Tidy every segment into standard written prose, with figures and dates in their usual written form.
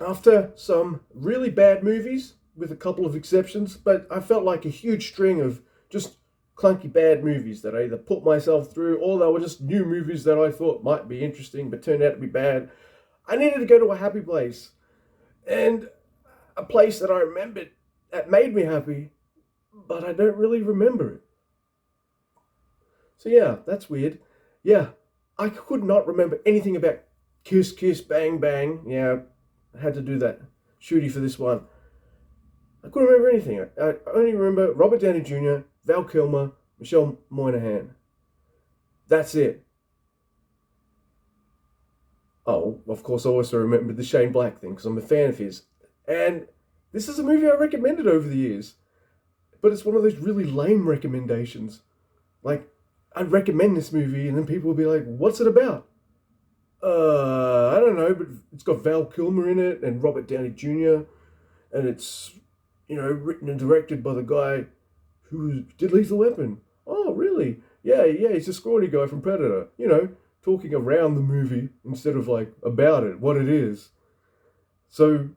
After some really bad movies, with a couple of exceptions, but I felt like a huge string of just clunky bad movies that I either put myself through or they were just new movies that I thought might be interesting but turned out to be bad. I needed to go to a happy place. And a place that I remembered that made me happy, but I don't really remember it. So yeah, that's weird. Yeah, I could not remember anything about Kiss Kiss Bang Bang. Yeah, I had to do that shooty for this one. I couldn't remember anything. I only remember Robert Downey Jr., Val Kilmer, Michelle Moynihan. That's it. Oh, of course, I also remember the Shane Black thing because I'm a fan of his. And this is a movie I recommended over the years, but it's one of those really lame recommendations. Like, I'd recommend this movie, and then people would be like, "What's it about?" I don't know, but it's got Val Kilmer in it and Robert Downey Jr., and it's, written and directed by the guy who did Lethal Weapon. Oh, really? Yeah, yeah, he's a scrawny guy from Predator. Talking around the movie instead of like about it, what it is. So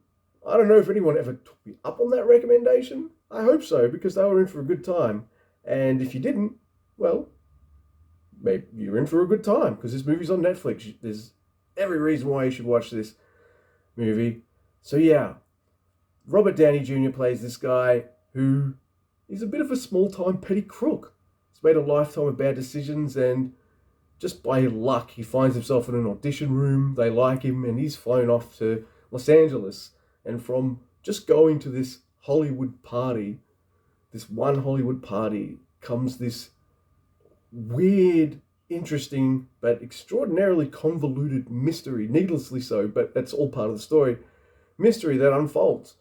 I don't know if anyone ever took me up on that recommendation. I hope so, because they were in for a good time. And if you didn't, well, maybe you're in for a good time, because this movie's on Netflix. There's every reason why you should watch this movie. So yeah, Robert Downey Jr. plays this guy who is a bit of a small-time petty crook. He's made a lifetime of bad decisions, and just by luck, he finds himself in an audition room. They like him, and he's flown off to Los Angeles. And from just going to this Hollywood party, this one Hollywood party, comes this weird, interesting, but extraordinarily convoluted mystery, needlessly so, but that's all part of the story, mystery that unfolds.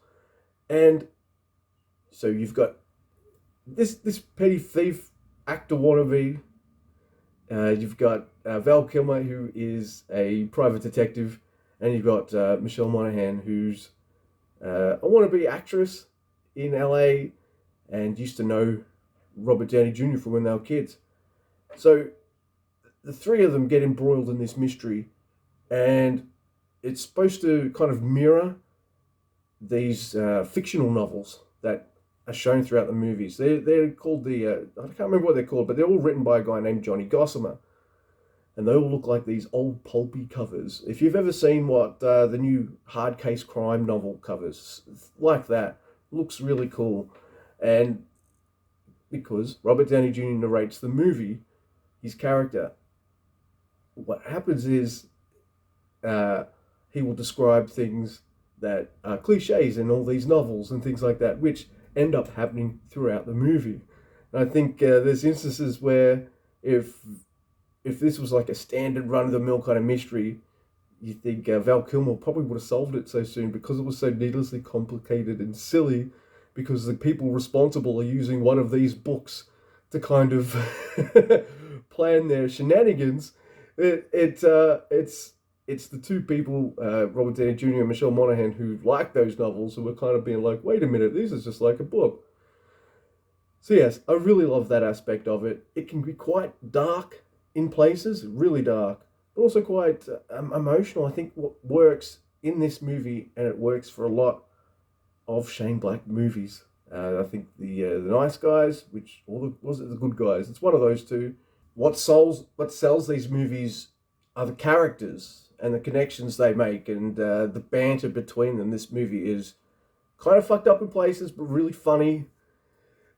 And so you've got this petty thief, actor wannabe. You've got Val Kilmer, who is a private detective, and you've got Michelle Monaghan, who's a wannabe actress in LA and used to know Robert Downey Jr. from when they were kids. So the three of them get embroiled in this mystery, and it's supposed to kind of mirror these fictional novels that are shown throughout the movies. They're called I can't remember what they're called, but they're all written by a guy named Johnny Gossamer, and they all look like these old pulpy covers. If you've ever seen what the new hard case crime novel covers, like that, looks really cool. And because Robert Downey Jr. narrates the movie, his character, what happens is he will describe things that are cliches in all these novels and things like that, which end up happening throughout the movie. And I think there's instances where if this was like a standard run-of-the-mill kind of mystery, you think Val Kilmer probably would have solved it so soon, because it was so needlessly complicated and silly, because the people responsible are using one of these books to kind of plan their shenanigans. It's the two people, Robert Downey Jr. and Michelle Monaghan, who like those novels, who are kind of being like, wait a minute, this is just like a book. So yes, I really love that aspect of it. It can be quite dark in places, really dark, but also quite emotional. I think what works in this movie, and it works for a lot of Shane Black movies. I think the Nice Guys, was it the Good Guys? It's one of those two. What sells these movies are the characters and the connections they make, and the banter between them. This movie is kind of fucked up in places, but really funny.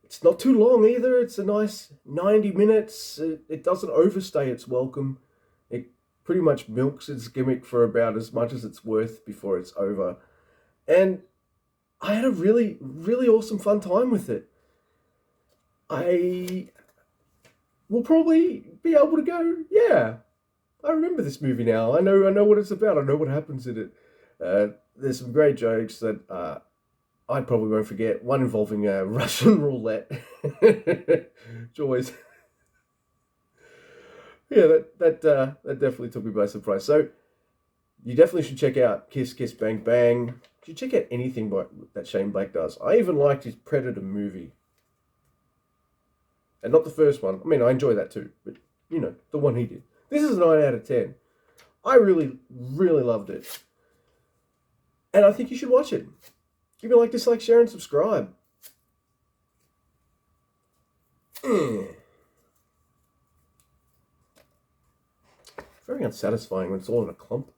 It's not too long either. It's a nice 90 minutes. It doesn't overstay its welcome. It pretty much milks its gimmick for about as much as it's worth before it's over. And I had a really, really awesome fun time with it. I will probably be able to go, yeah, I remember this movie now. I know what it's about. I know what happens in it. There's some great jokes that I probably won't forget. One involving Russian roulette. Which always, yeah, that definitely took me by surprise. So you definitely should check out Kiss Kiss Bang Bang. You should check out anything that Shane Black does. I even liked his Predator movie, and not the first one. I mean, I enjoy that too, but the one he did. This is a 9 out of 10. I really, really loved it. And I think you should watch it. Give me a like, dislike, share, and subscribe. Very unsatisfying when it's all in a clump.